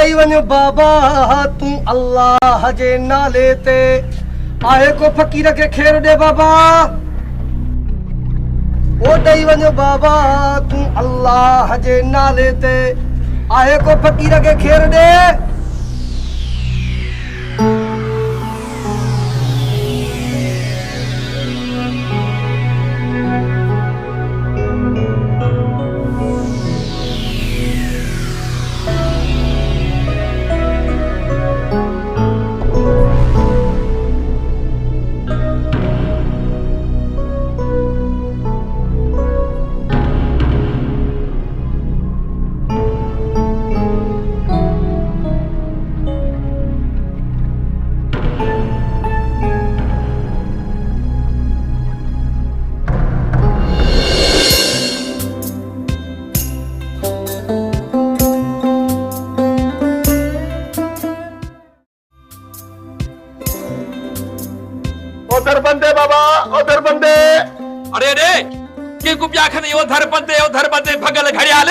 ॾेई वञो बाबा तूं अल्लाह जे नाले ते आहे को फ़कीर खे खेर ॾे बाबा ओ ॾेई वञो बाबा तूं अल्लाह जे नाले ते आहे को फ़कीर खे खेर ॾे उधर बंदे बाबा उधर बंदे अरे अरे के को प्या खने उधर बंदे भगल घड़ियाल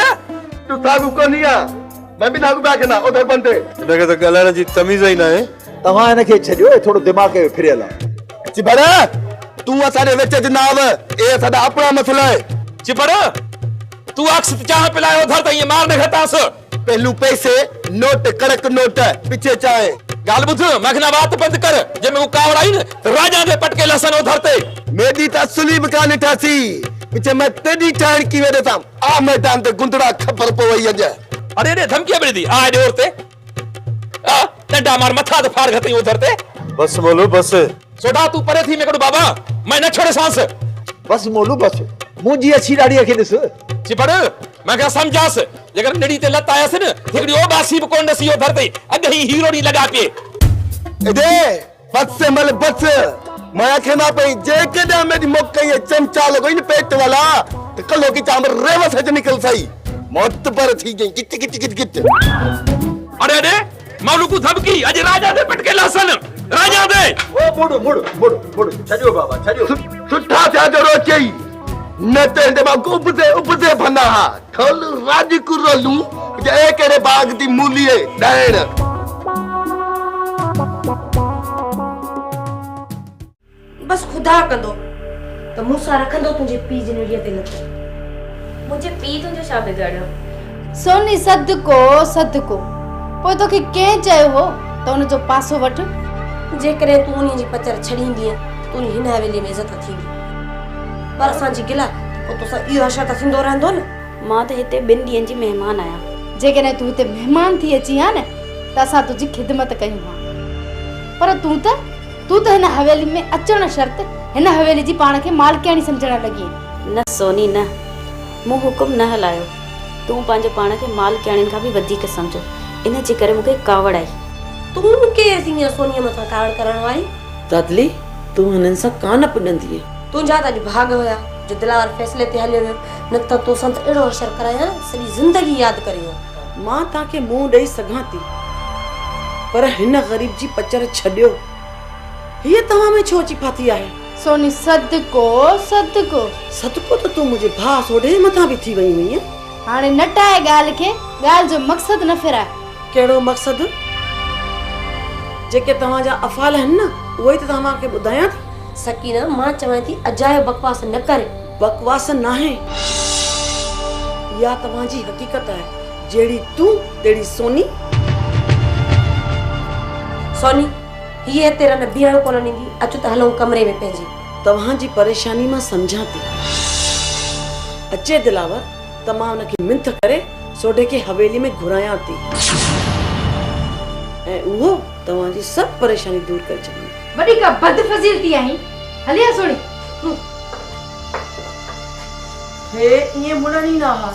तू सागु को नहीं आ मैं भी नागु बैठे ना उधर बंदे इनके तो गलाने जी तमीज ही ना है तव्हां इनखे छॾियो थोरो दिमाग़ खे फिरियल आहे चिबड़ तू असारे विच ज ना आव ए साडा अपना मसला है चिपड़ तू अक्स चाह पिलाए उधर त ये मार न घटास पहलू पैसे नोट कड़क नोट पीछे चाहे गाल बुध मखना बात बंद कर जे में कावड़ आई न राजा दे पटके लसन उधर ते मेदी त असली बकाने ठासी पीछे मैं तेदी ठाण की वेदे साम आ मैदान ते गुंदड़ा खपर पवई अज अरे अरे धमकी बड़ी दी आ डोर ते आ डंडा मार मथा ते फाड़ गती उधर ते बस बोलो बस सोडा तू परे थी मेकड़ो बाबा मैं न छोड़े सांस बस मोलू बस मुंहिंजी अछी ॾाड़ीअ खे ॾिस चिपड़ मैं क्या समझास जेकर नड़ी ते लत आयस न हिकड़ी ओ बासी ब कोन दसी उधर ते अग ही हीरो नी लगा पे एदे बस से मल बस मैं कहना पे जे कदा मेरी मौके ये चमचा लगोई न पेट वाला तो कलो की चामर रेवस हज निकल सही मौत पर थी गई किच किच किच किच अरे अरे मौलू को धमकी अज राजा दे पटके लसन राजा दे ओ मुड़ मुड़ मुड़ मुड़ छॾियो बाबा छॾियो सुठा थिया जो रोचई न ते दे बा उपसे फना थल राज कुरलू जे केरे बाग दी मूलीए ॾाइण बस खुदा कंदो त मूंसां रखंदो तुंहिंजे पीउ जी नुड़ीअ ते लॻो मुझे पी तुझे छा बिगाड़ियो सोनी सदको सदको पोइ तोखे कंहिं चयो हो त उन जो पासो वठ जेकॾहिं तूं उन्हीअ जी पचर छॾींदीअ तूं हिन हवेली में इज़त थींदी पर असांजी गिला पोइ तोसां इहो हशर त थींदो रहंदो न मां त हिते 2 ॾींहंनि जी महिमान आहियां जेकॾहिं तूं हिते महिमान थी अची हा न त असां तुंहिंजी ख़िदमत कयूं हा पर तूं त हिन हवेली में अचण शर्त हिन हवेली जी पाण खे मालकियाणी सम्झण लॻी न सोनी न मूं हुकुम न हलायो तूं पंहिंजे पाण खे मालकियाणियुनि खां बि वधीक सम्झो इन जे करे मूंखे कावड़ आई तूं केरु थींदी सोनीअ मथां कावड़ करण वारी दादली तूं हुननि सां कान पुॼंदी तुंहिंजा त अॼु भाग हुया जो दिलावर फैसले ते हलियो वियो न त तोसां त अहिड़ो असर करायां सॼी ज़िंदगी यादि करियो मां तव्हांखे मुंहुं ॾेई सघां थी पर हिन ग़रीब जी पचर छॾियो हीअ तव्हां में छो अची फाथी आहे सोनी सदको सदको सदको त तूं मुंहिंजे भाउ सोढे मथां बि थी वई हुई हाणे नटाए ॻाल्हि खे ॻाल्हि जो मक़सदु न फिराए कहिड़ो मक़सदु जेके तव्हांजा अफ़ाल आहिनि न उहे त तव्हांखे ॿुधायां थी सकीना मां चवां थी अजायो बकवास न करे बकवास नाहे या तव्हांजी हक़ीक़त आहे जहिड़ी तूं तहिड़ी सोनी सोनी हीअ तेरा न बीहण कोन ॾींदी अचो त हलूं कमरे में पंहिंजे तव्हांजी परेशानी मां सम्झां थी अचे दिलावर त मां हुनखे मिंथ करे सोढे खे हवेली में घुरायां थी ऐं उहो तव्हांजी सभु परेशानी दूर करे छॾींदी वॾी का बदफज़ील थी आहीं हलिया सोनी हे ईअं मुड़नी न हा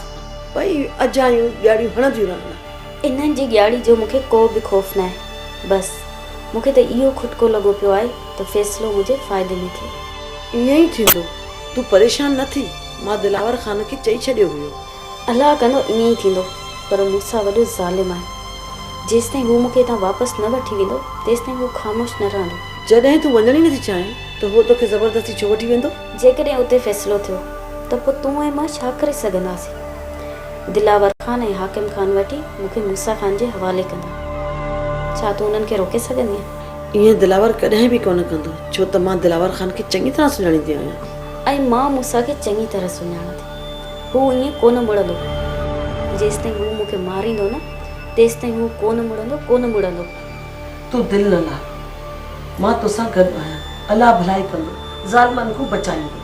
भई अजायूं ॻाड़ियूं हणंदियूं रहनि इन्हनि जी ॻाड़ी जो मूंखे को बि ख़ौफ़ न आहे बसि मूंखे त इहो खुटको लॻो पियो आहे त फ़ैसिलो मुंहिंजे फ़ाइदे में थिए ईअं ई थींदो तूं परेशान न थी मां दिलावर ख़ान खे चई छॾियो हुयो अलाह कंदो ईअं ई थींदो पर मूंसां वॾो ज़ालिम आहे जेसि ताईं हू मूंखे हितां वापसि न वठी वेंदो तेसि ताईं हू ख़ामोश न रहंदो जॾहिं तूं वञण ई नथी चाहीं त उहो तोखे ज़बरदस्ती छो वठी वेंदो जेकॾहिं उते फ़ैसिलो थियो त पोइ तूं ऐं मां छा करे सघंदासीं दिलावर खान ऐं हाकिम खान वठी मूंखे मूसा खान जे हवाले कंदा। छा तूं उन्हनि खे रोके सघंदी आहे? ईअं दिलावर कॾहिं बि कोन कंदो, छो त मां दिलावर खान खे चङी तरह सुञाणींदी आहियां। ऐं मां मूसा खे चङी तरह सुञाणां थी। हू ईअं कोन मुड़ंदो। जेसिताईं हू मूंखे मारींदो न तेसिताईं हू कोन मुड़ंदो। तूं दिलि न ला, मां तोसां गॾु आहियां। अलाह भलाई कंदो, ज़ालिमनि खां बचाईंदो।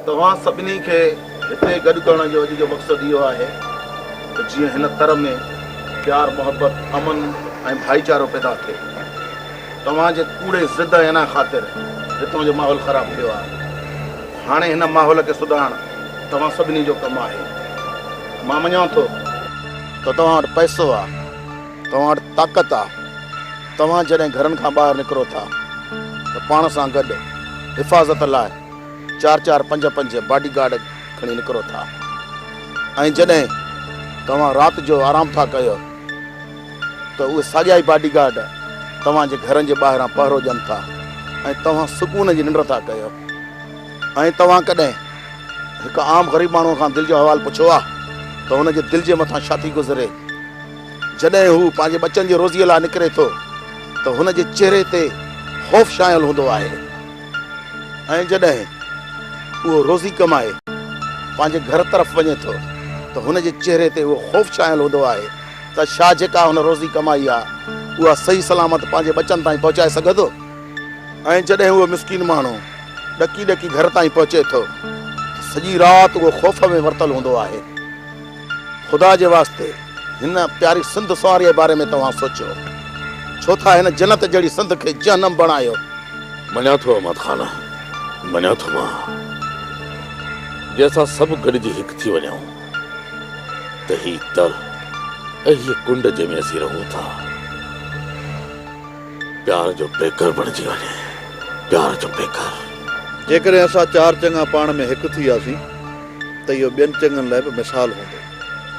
तव्हां सभिनी खे हिते गॾु करण जो अॼु जो मक़सदु इहो आहे त जीअं हिन तर में प्यार मोहबत अमन ऐं भाईचारो पैदा थिए। तव्हांजे कूड़े ज़िद हिन ख़ातिर हितां जो माहौल ख़राबु थियो आहे। हाणे हिन माहौल खे सुधारण तव्हां सभिनी जो कमु आहे। मां मञां थो त तव्हां वटि पैसो आहे, तव्हां वटि ताक़त आहे। तव्हां जॾहिं घरनि खां ॿाहिरि निकिरो था त पाण सां गॾु हिफ़ाज़त लाइ 4-4, 5-5 बॉडीगार्ड खणी निकिरो था। ऐं जॾहिं तव्हां राति जो आराम था कयो त उहे साॻिया ई बॉडीगार्ड तव्हांजे घरनि जे ॿाहिरां पहरो ॾियनि था ऐं तव्हां सुकून जी निंड था कयो। ऐं तव्हां कॾहिं हिकु आम ग़रीब माण्हूअ खां दिलि जो अहवालु पुछो आहे त हुनजे दिलि जे मथां छा थी गुज़रे? जॾहिं हू पंहिंजे बचनि जी रोज़ीअ लाइ निकिरे थो त हुनजे चहिरे ते ख़ौफ़ शायल हूंदो आहे। ऐं जॾहिं उहो रोज़ी कमाए पंहिंजे घर तरफ़ वञे थो त हुनजे चहिरे ते उहो ख़ौफ़ शायल हूंदो आहे त छा जेका हुन रोज़ी कमाई आहे उहा सही सलामत पंहिंजे बचनि ताईं पहुचाए सघंदो। ऐं जॾहिं उहो मिसकीन माण्हू ॾकी ॾकी घर ताईं पहुचे थो सॼी राति उहो ख़ौफ़ में वरतल हूंदो आहे। ख़ुदा जे वास्ते हिन प्यारी सिंध सवारीअ जे बारे में तव्हां सोचियो, छो था हिन जन्नत जहिड़ी सिंध खे जहन्नम बणायो। मञा थो अहमद खान, मञा थो मां। जे असां सभु गॾिजी हिकु थी वञूं त ही तर ऐं हीअ कुंड जंहिंमें असीं रहूं था प्यार जो पेकर बणिजी वञे। प्यार जो पेकर। जेकॾहिं असां 4 चङा पाण में हिकु थी वियासीं त इहो ॿियनि चङनि लाइ बि मिसाल हूंदो।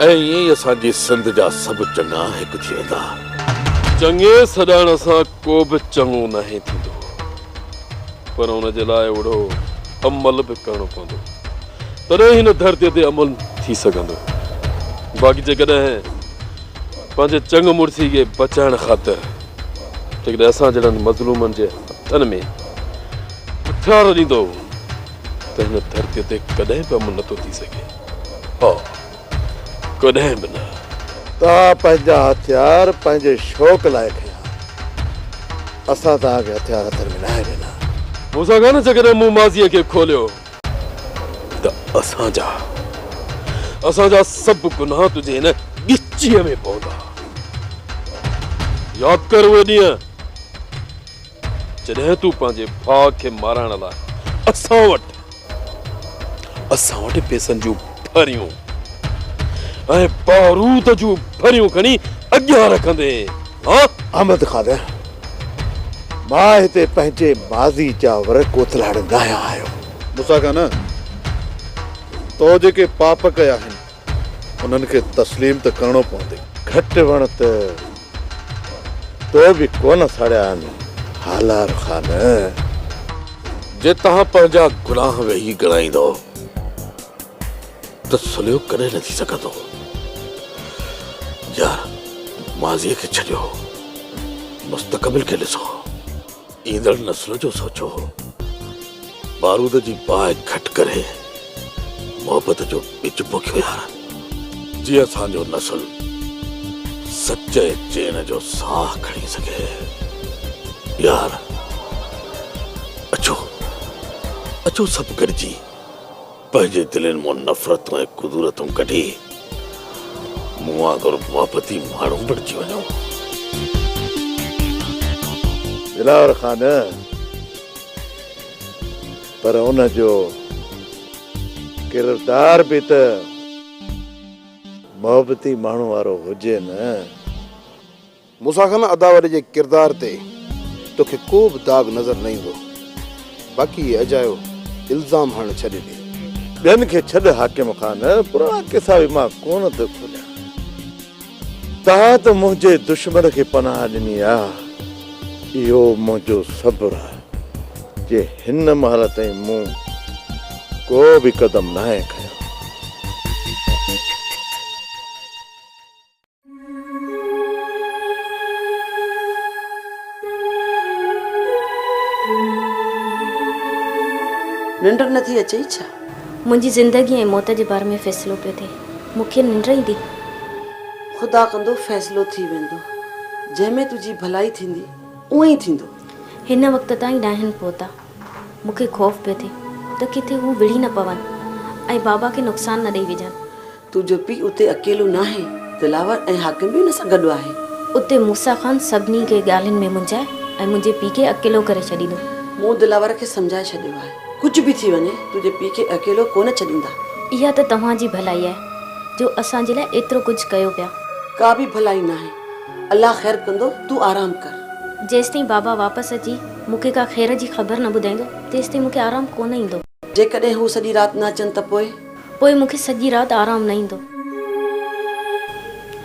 ऐं ईअं ई असांजी सिंध जा सभु चङा हिकु थी वेंदा। चङे सॾाइण सां को बि चङो नाहे थींदो, पर हुनजे लाइ ओड़ो अमल बि करणो पवंदो, तॾहिं हिन धरतीअ ते अमल थी सघंदो। बाक़ी जेकॾहिं पंहिंजे चङ मुड़सी खे बचाइण ख़ातिर जेकॾहिं असां जहिड़नि मज़लूमनि जे हथनि में हथियार ॾींदो त हिन धरतीअ ते कॾहिं बि अमल नथो थी सघे। हा, कॾहिं बि न। तव्हां पंहिंजा हथियार पंहिंजे शौक़ लाइ खया, असां तव्हांखे हथियार हथनि में न ॾिना। मूंसां गॾु जेकॾहिं मूं माज़ीअ खे खोलियो त असांजा सभु गुनाह तुंहिंजे हिन ॻिचीअ में पवंदा। यादि कर उहे ॾींहं जॾहिं तूं पंहिंजे भाउ खे मारण लाइ असां वटि पैसनि जूं भरियूं ऐं बारूद जूं भरियूं खणी अॻियां रखंदे। हाँ अहमद खान, मां हिते पंहिंजे माज़ी जा वर कोतलाड़े न आहियो। मूसा खान, तो जेके पाप कया आहिनि उन्हनि खे तस्लीम त करणो पवंदे। घटि वण त तो बि कोन साड़िया आहिनि हालार खान। जे तव्हां पंहिंजा गुनाह वेही ॻणाईंदो त सुलियो कॾहिं न थी सघंदो। यार, माज़ीअ खे छॾियो, मुस्तक़बिल खे ॾिसो, ईंदड़ नस्ल जो सोचो। बारूद जी बाहि घटि करे मोहबत जो ॿिज पोखियो यार, जीअं असांजो नस्ल सचे चैन जो साह खणी सघे। यार, अचो सभु गॾिजी पंहिंजे दिलनि मां नफ़रतूं ऐं कुदूरतूं कढी मूं वांगुरु मोहबती माण्हू बणिजी वञूं। दिलावर खान, पर उनजो किरदार बि त मोहबती माण्हू वारो हुजे न। मूसा खान, अदावत जे किरदार ते तोखे को बि दाग नज़र न ईंदो। बाक़ी अजायो इल्ज़ाम हाणे छॾे ॾे। ॿियनि खे छॾ हाकिम खान, पुराणा किसा बि मां कोन थो खोलियां। तव्हां त मुंहिंजे दुश्मन खे पनाह ॾिनी आहे, इहो मुंहिंजो सब्र आहे जे हिन महिल ताईं मूं को बि क़दम न आहे खयो। निंड नथी अचे छा? मुंहिंजी ज़िंदगी ऐं मौत जे बारे में फ़ैसिलो पियो थिए, मूंखे निंड ईंदी। ख़ुदा कंदो फ़ैसिलो थी वेंदो, जंहिंमें तुंहिंजी भलाई थींदी उअं ई थींदो। हिन वक़्त ताईं ॾाहिनि पहुता, मूंखे ख़ौफ़ पियो थिए त किथे हू विढ़ी न पवनि ऐं बाबा खे नुक़सान न ॾेई विझनि। तुंहिंजो पीउ उते अकेलो न आहे, दिलावर ऐं हाकिम बि हुन सां गॾु आहे। उते मूसा ख़ान सभिनी खे ॻाल्हियुनि में मुंझाए ऐं मुंहिंजे पीउ खे अकेलो करे छॾींदो। मूं दिलावर खे सम्झाए छॾियो आहे, कुझु बि थी वञे तुंहिंजे पीउ खे अकेलो कोन छॾींदा। इहा त तव्हांजी भलाई आहे जो असांजे लाइ एतिरो कुझु कयो पिया। का बि भलाई न आहे, अल्लाह ख़ैर कंदो, तूं आराम कर। जेसिताईं बाबा वापसि अची मूंखे का ख़ैर जी ख़बर न ॿुधाईंदो तेसिताईं मूंखे आराम कोन ईंदो। जेकॾहिं हू सॼी राति न अचनि त पोइ मूंखे सॼी राति आराम न ईंदो।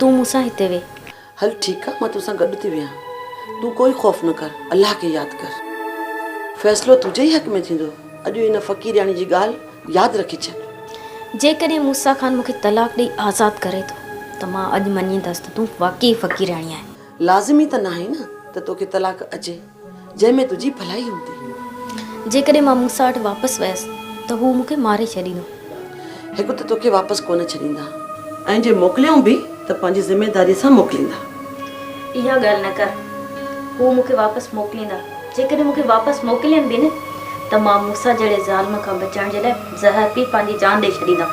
तूं मूंसां हिते वे। हल ठीकु आहे, मां तोसां गॾु थी वियां। तूं कोई ख़ौफ़ न कर, अल्लाह खे यादि कर। फ़ैसिलो तुंहिंजे ई हक़ में थींदो। अॼु हिन फ़क़ीरियाणी जी ॻाल्हि यादि रखी छॾ। जेकॾहिं मूसा ख़ान मूंखे तलाक ॾेई आज़ादु करे थो त मां अॼु मञींदसि त तूं वाक़ई फ़क़ीराणी आहे। लाज़िमी त न आहे न त तोखे तलाक अचे जंहिंमें तुंहिंजी भलाई हूंदी। जेकॾहिं मां मूसा वटि वापसि वयसि त हू मूंखे मारे छॾींदो। हिकु त तोखे वापसि कोन छॾींदा ऐं जे मोकिलियऊं बि त पंहिंजी ज़िमेदारीअ सां मोकिलींदा। इहा ॻाल्हि न कर, हू मूंखे वापसि मोकिलींदा। जेकॾहिं मूंखे वापसि मोकिलियनि बि न त मां मूसा जहिड़े ज़ालिम खां बचण जे लाइ ज़हर पी पंहिंजी जान ॾेई छॾींदमि।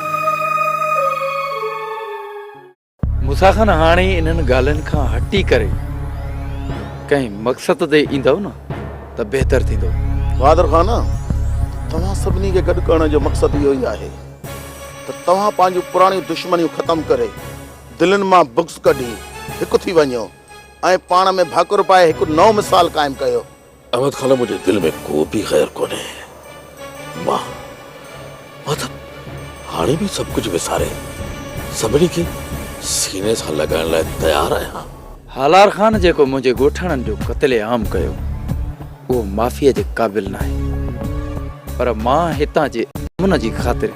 मूसा खान हाणे इन्हनि ॻाल्हियुनि खां हटी करे कंहिं मक़सद ते ईंदव न त बहितर थींदो। बहादुर खान, तव्हां सभिनी खे गॾु करण जो मक़सदु इहो ई आहे त तव्हां पंहिंजूं पुराणियूं दुश्मनियूं ख़तमु करे दिलनि मां बुक्स कढी हिकु थी वञो ऐं पाण में भाकुर पाए हिकु नओं मिसाल क़ाइमु कयो। अहमद खान, मुंहिंजे दिलि में को बि ख़ैर कोन्हे। मां त हाणे बि सभु कुझु विसारे सभिनी खे सीने सां लॻाइण लाइ तयारु आहियां। हालार खान जेको मुंहिंजे ॻोठाणनि जो क़त्ले आम कयो उहो माफ़ीअ जे क़ाबिल न आहे, पर मां हितां जे अमन जी ख़ातिर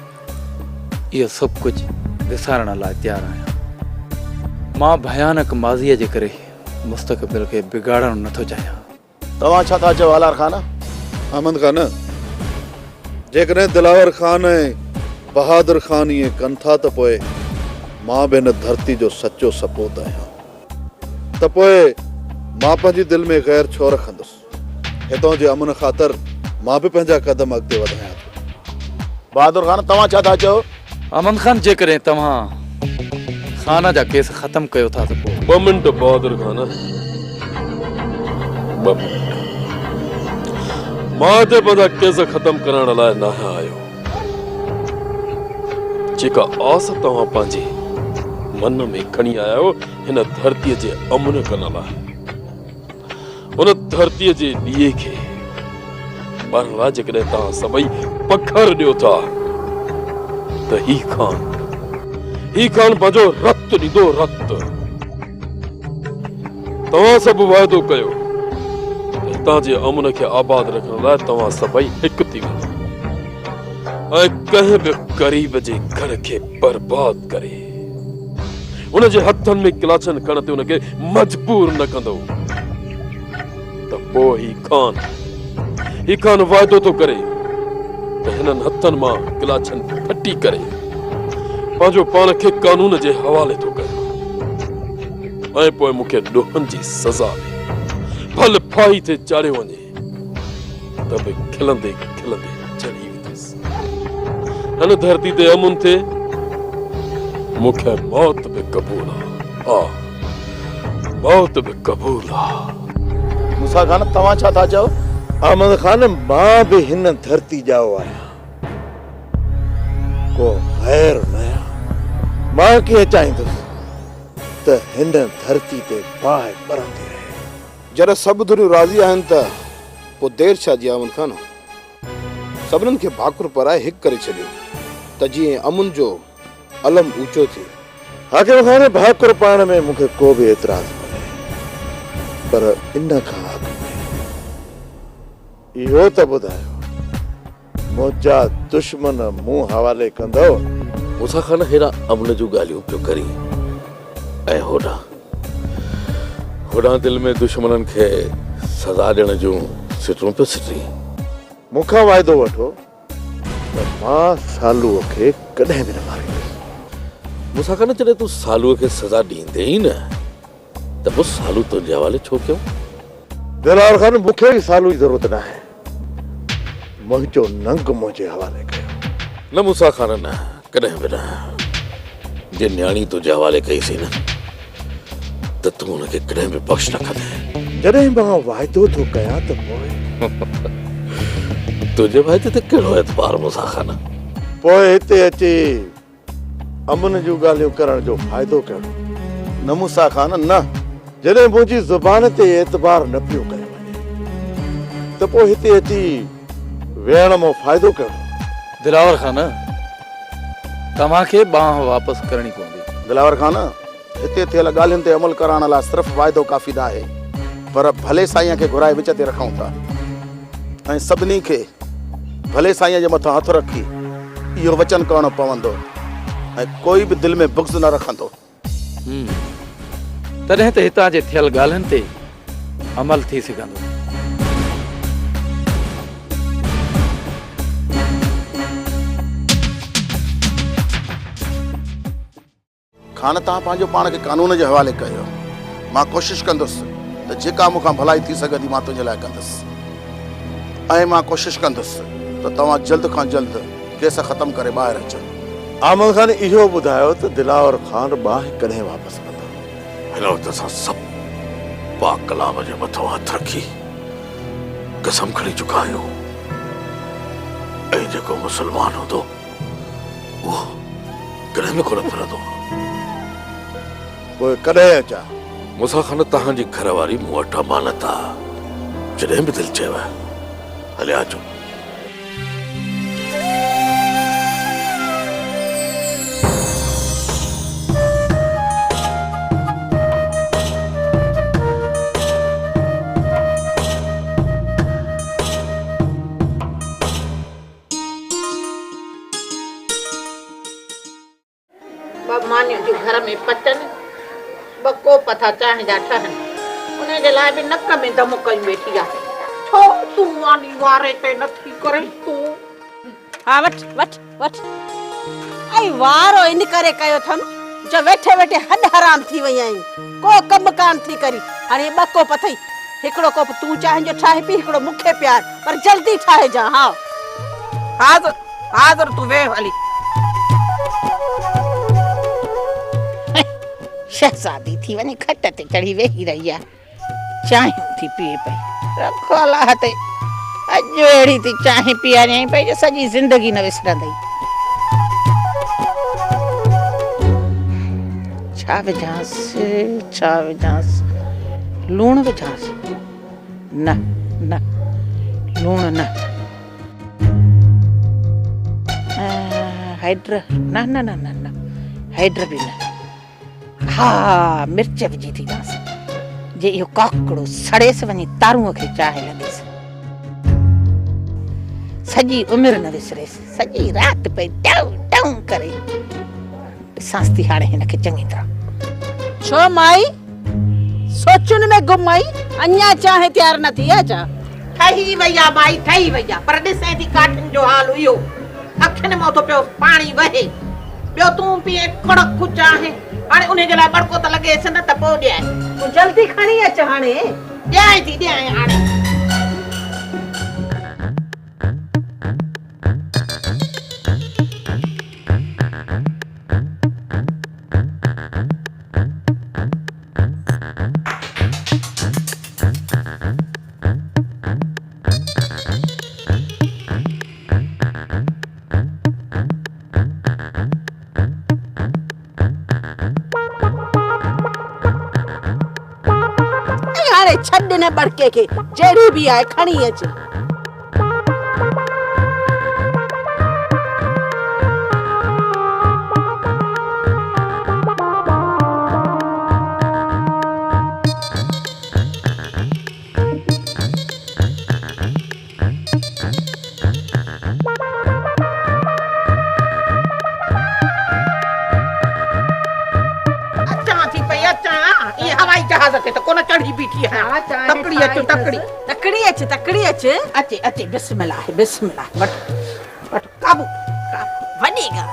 इहो सभु कुझु विसारण लाइ तयारु आहियां। मां भयानक माज़ीअ जे करे मुस्तक़बिल खे बिगाड़णु नथो चाहियां। तव्हां छा था चओ हालार खान? अहमद खान, जेकॾहिं दिलावर खान ऐं बहादुर खान ईअं कनि था त पोइ मां बि हिन धरती जो सचो सपूत आहियां, त पोइ मां पंहिंजी दिलि में ग़ैर छो रखंदुसि। हितां जे अमन ख़ातिर मां बि पंहिंजा क़दम अॻिते वधायां थो। बहादुर खान, तव्हां छा था चओ? अमन खान, जेकॾहिं तव्हां खाना जा केस ख़तमु कयो था त पोइ 2 मिंट बहादुर खान, 2 मिंट। मां ते पंहिंजा केस ख़तमु करण लाइ न आयो। जेका आस तव्हां पंहिंजे मन में खणी आया आहियो हिन धरतीअ जे अमन करण लाइ, उन धरतीअ जे ॾीए खे पाण लाइ जेकॾहिं तव्हां सभई पखर ॾियो था त ही खान पंहिंजो रत ॾींदो। रत तव्हां सभु वाइदो कयो त हितां जे अमन खे आबाद रखण लाइ तव्हां सभई हिकु थी वेंदा ऐं कंहिं बि ग़रीब जे घर खे बर्बाद करे उन जे हथनि में गिलाचन करण ते उनखे मजबूर न कंदो त पोइ ही खान वाइदो थो करे त हिननि हथनि मां गिलाचन फटी करे पंहिंजो पाण खे कानून जे हवाले थो करे ऐं पोइ मूंखे ॾोहनि जी सज़ा में फल फाही ते चाढ़ियो वञे त बि खिलंदे खिलंदे चढ़ी वेंदुसि। हिन धरती ते अमुन थे, मूंखे मौत बि क़बूल आहे। मौत बि क़बूल आहे। मूसा खान, तव्हां छा था चओ? अहमद खान, मां बि हिन धरती जाओ आहियां, को ग़ैर न आहियां। मां कीअं चाहींदुसि त हिन धरती ते बाहि ॿरंदी रहे। जॾहिं सभु दुनियूं राज़ी आहिनि त पोइ देरि छा जी अहमद खान? सभिनीनि खे भाकुर पराए हिकु करे छॾियो त जीअं अमुन जो अलम ऊचो थिए। हाकिम खान, भाकुर पाइण में मूंखे को बि एतिराज़ कोन्हे, पर इन खां अॻु में इहो त ॿुधायो मुंहिंजा दुश्मन मूं हवाले कंदो? मूंसां खान हेॾा अमन जूं ॻाल्हियूं पियो करी ऐं होॾां दिल में दुश्मननि खे सज़ा ॾियण जूं सिटूं पियो सिटी। मूंखां वाइदो वठो त मां सालूअ खे कॾहिं बि न मारींदुसि। मूंसां खान जॾहिं तूं सालूअ खे सज़ा ॾींदे ई न त पोइ सालू तुंहिंजे हवाले छो कयो? दिलावर खान मूंखे ई सालू जी ज़रूरत न आहे। मुंहिंजो नंग मुंहिंजे हवाले कयो। न मूंसां खान न, कॾहिं बि न। जे न्याणी तुंहिंजे हवाले कईसीं न त तूं हुनखे कॾहिं बि बख़्श न कंदे। जॾहिं मां वाइदो थो कयां त पोइ तुंहिंजे वाइदे ते कहिड़ो एतबार मूंसां खान? पोइ हिते अची अमन जूं ॻाल्हियूं करण जो फ़ाइदो कहिड़ो? न मूंसां खान न। जॾहिं मुंहिंजी ज़ुबान ते एतबार न पियो कयो वञे त पोइ हिते अची वेहण मां फ़ाइदो कहिड़ो? दिलावर खान, तव्हांखे बांह वापसि करणी पवंदी। दिलावर खान, हिते थियल ॻाल्हियुनि ते अमल करण लाइ सिर्फ़ु वाइदो काफ़ी न आहे, पर भले साईं खे घुराए विच ते रखूं था ऐं सभिनी खे भले साईं जे मथां हथ रखी इहो वचन करणो पवंदो ऐं कोई बि दिलि में बुग़्ज़ न रखंदो। तॾहिं त हितां जे थियल ॻाल्हियुनि ते अमल थी सघंदो। खान तव्हां पंहिंजो पाण खे कानून जे हवाले कयो। मां कोशिशि कंदुसि त जेका मूंखां भलाई थी सघंदी मां तुंहिंजे लाइ कंदुसि ऐं मां कोशिशि कंदुसि त तव्हां जल्द खां जल्द केस ख़तमु करे ॿाहिरि अचो। आमल खान इहो ॿुधायो त दिलावर खान बाहि कॾहिं वापसि कंदा? हिन वक़्त असां सभु पाक कलाम जे मथां हथ रखी कसम खणी चुका आहियूं ऐं जेको मुस्लमान हूंदो उहो कॾहिं बि कोन फिरंदो। पोइ कॾहिं अचां? मूंसां खान तव्हांजी घरवारी मूं वटि अमानत आहे। जॾहिं बि दिलि चयव हले अचो। मानियूं जूं घर में पचनि ॿ कोप था चांहि जा ठहनि, उनजे लाइ बि नक में दम कई वेठी आहे। छो तूं वानी वारे ते नथी करे तूं? हा वठ वठ वठ। ऐं वारो इन करे कयो अथमि जो वेठे वेठे हद हराम थी वई आहियूं, को कम कान थी करी। हाणे 2 कोप अथई, हिकिड़ो कोप तूं चांहि जो ठाहे पी, हिकिड़ो मूंखे प्यार, पर जल्दी ठाहे जा। हा हाज़ुर हाज़ुर, तूं वेह हली। शहज़ादी थी वञे खट ते चढ़ी वेही रही आहे, चांहि थी पीए पई। रखो अलाह ते अॼु अहिड़ी थी चांहि पीआरे पई जो सॼी ज़िंदगी न विसरंदई। छा विझांसि? लूणु विझांसि? न न लूणु न। हैड्र? न न न न न हैड्र बि न। हा मिर्च विझी थी ॾियांसि, जे इहो काकड़ो सड़ेसि वञी तारूअ खे चाहे लॻेसि, सॼी उमिरि न विसरेसि, सॼी राति पई टऊ टऊ करे। ॾिसांसि थी हाणे हिनखे चङी तरह। छो माई सोचुनि में गुम आई, अञा चाहे तयारु न थी आहे छा? ठही वई आहे माई, ठही वई आहे, पर ॾिसे थी काठियुनि जो हाल इहो। अखियुनि मां थो पियो पाणी वहे। ॿियो तूं पीए कड़क चांहि, हाणे उनजे लाइ बड़को त लॻेसि न त पोइ ॾियां। तूं जल्दी खणी अच हाणे। ॾियां थी हाणे। छॾ न बड़के खे, जहिड़ी बि आहे खणी अच। बीठी है तकड़ी अच तकड़ी अचे अचे अचे बिस्मिल्लाह वट वट काबू वॾी ॻाल्हि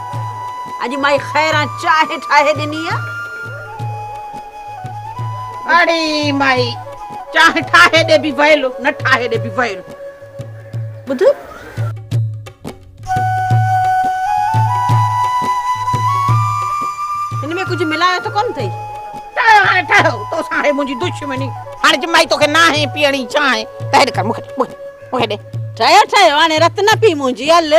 अॼु माई ख़ैरां चाहे ठाहे ॾिनी आहे अरे माई चाहे ठाहे दे भी वैलो न ठाहे दे भी वैलो ॿुध हिन में कुझु मिलायो त कोन अथई ठाहियो हाणे ठाहियो तो साहे मुंहिंजी दुश्मनी हाणे जे माई तोखे नाहे पीअणी चाहे त हेॾे कर मूंखे ॾे ठाहियो हाणे रत न पी मुंहिंजी हल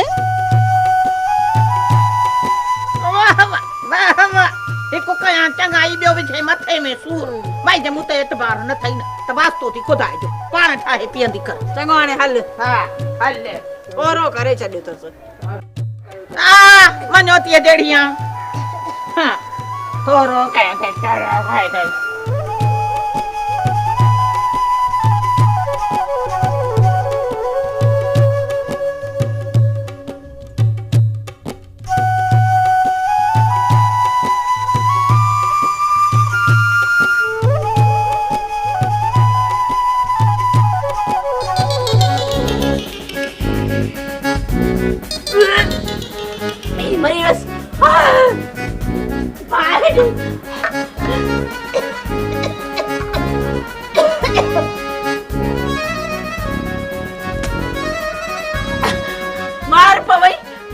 वाह वाह वाह हिकु कयां चङाई ॿियो विझे मथे में सूर भाई जे मूं ते एतबार न थई न त वास्तो थी खुदाए जो पाण ठाहे पीअंदी कर चङो हाणे हल हा हल ओरो करे छॾियो अथसि आ वञो थी ॾेड़ियां हा थोरो कंहिंखे चढ़ाए खाए ॾे मार पवई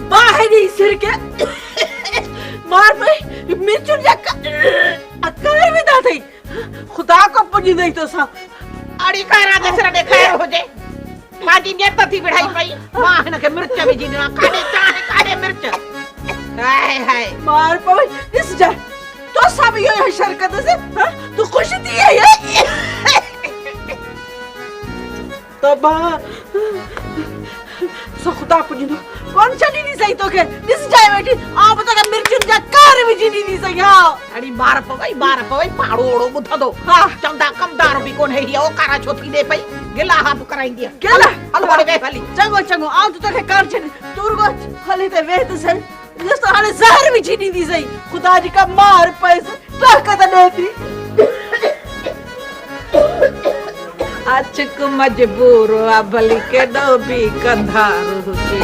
बाहरी सिर के मार पई मिर्चुन जा अकर में दा थई खुदा को पुजी नहीं तो सा अड़ी खैरा दे सिर दे खैर हो जे माजी ने तथी बिठाई पई मां हिन के मिर्च विझी ॾिना काॾे मिर्च हाय हाय मार पवई इस जा तो सब यो शरकत से तू खुश थी है तो बा सो खुदा पुजिनो कौन चली नहीं सही तो के दिस जाए बेटी आप तो के मिर्चुन जा कार भी जी नहीं सही हां अड़ी बार पवई पाड़ो ओड़ो बुधा दो हां चंदा कमदार भी कोन है ओ कारा छोथी दे पई गिला हाप कराई दिया गेला हल बड़े वे भली चंगो आ तो के कार छन तुरगो हले ते वे तो सही जिस तो हाने जहर भी जी नहीं सही खुदा जी का मार पैसे ताकत न थी अचक मजबूर आ भली के दो भी कंधार हुजे